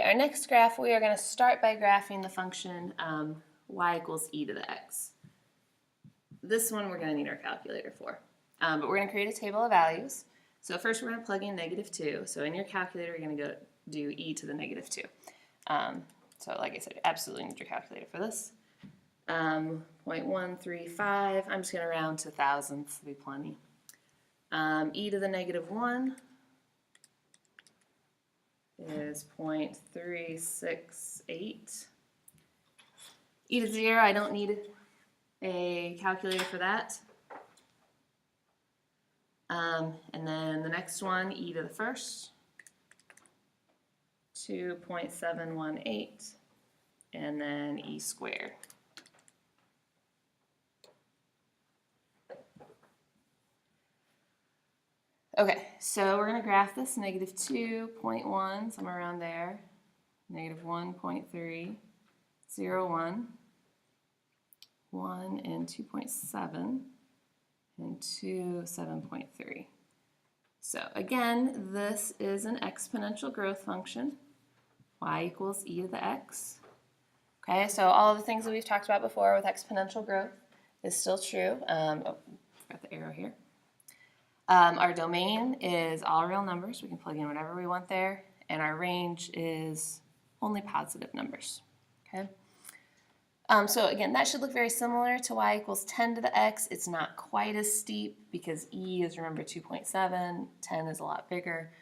our next graph, we are going to start by graphing the function y equals e to the x. This one we're going to need our calculator for. But we're going to create a table of values. So first we're going to plug in -2. So in your calculator, you're going to go do e to the -2. So like I said, you absolutely need your calculator for this. 0.135, I'm just going to round to thousandths, will be plenty. E to the -1 is 0.368. E to 0, I don't need a calculator for that. And then the next one, e to the first, 2.718, and then e squared. Okay, so we're going to graph this -2.1, somewhere around there, -1.3, 0, 1, 1, and 2.7, and 2, 7.3. So again, this is an exponential growth function, y equals e to the x. Okay, so all of the things that we've talked about before with exponential growth is still true. Oh, got the arrow here. Our domain is all real numbers. We can plug in whatever we want there. And our range is only positive numbers. Okay. So again, that should look very similar to y equals 10 to the x. It's not quite as steep because e is, remember, 2.7. 10 is a lot bigger.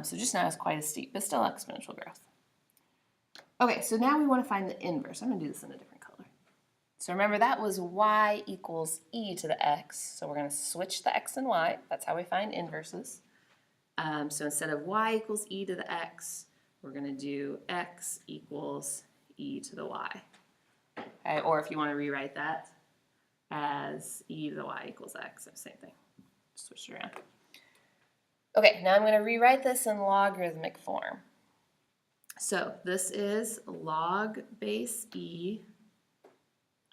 So just not as quite as steep, but still exponential growth. Okay, so now we want to find the inverse. I'm going to do this in a different color. So remember, that was y equals e to the x. So we're going to switch the x and y. That's how we find inverses. So instead of y equals e to the x, we're going to do x equals e to the y. Okay, or if you want to rewrite that as e to the y equals x, same thing. Switch it around. Okay, now I'm going to rewrite this in logarithmic form. So this is log base e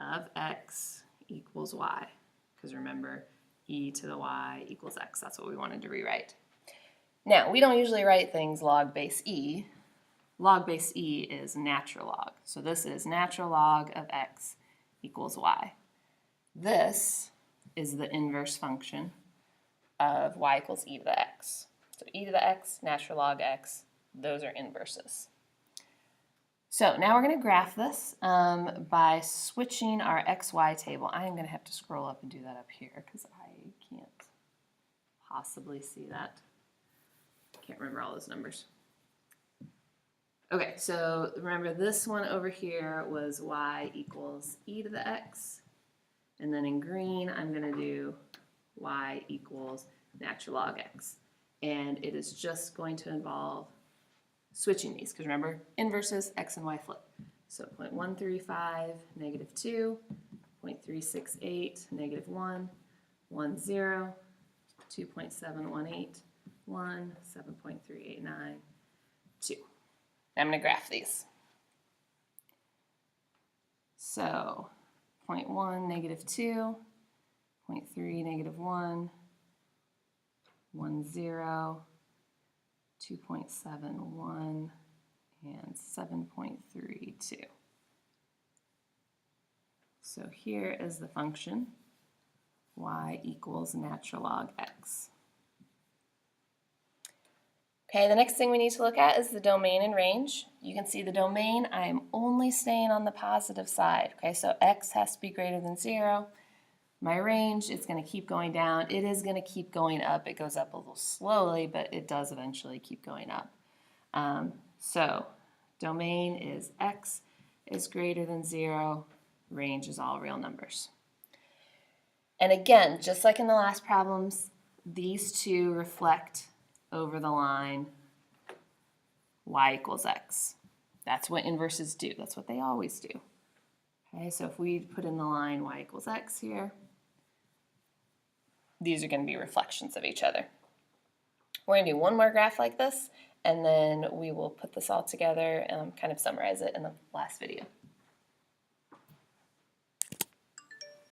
of x equals y, because remember, e to the y equals x. That's what we wanted to rewrite. Now, we don't usually write things log base e. Log base e is natural log. So this is natural log of x equals y. This is the inverse function of y equals e to the x. So e to the x, natural log x, those are inverses. So now we're going to graph this by switching our xy table. I am going to have to scroll up and do that up here because I can't possibly see that. Can't remember all those numbers. Okay, so remember this one over here was y equals e to the x. And then in green, I'm going to do y equals natural log x. And it is just going to involve switching these, because remember, inverses, x and y flip. So 0.135, -2, 0.368, -1, 1, 0, 2.718, 1, 7.389, 2. I'm going to graph these. So 0.1, -2, 0.3, -1, 1, 0, 2.71, and 7.32. So here is the function y equals natural log x. Okay, the next thing we need to look at is the domain and range. You can see the domain, I am only staying on the positive side. Okay, so x has to be greater than 0. My range is going to keep going down. It is going to keep going up. It goes up a little slowly, but it does eventually keep going up. So domain is x is greater than 0. Range is all real numbers. And again, just like in the last problems, these two reflect over the line y equals x. That's what inverses do. That's what they always do. Okay, so if we put in the line y equals x here, these are going to be reflections of each other. We're going to do one more graph like this, and then we will put this all together and kind of summarize it in the last video.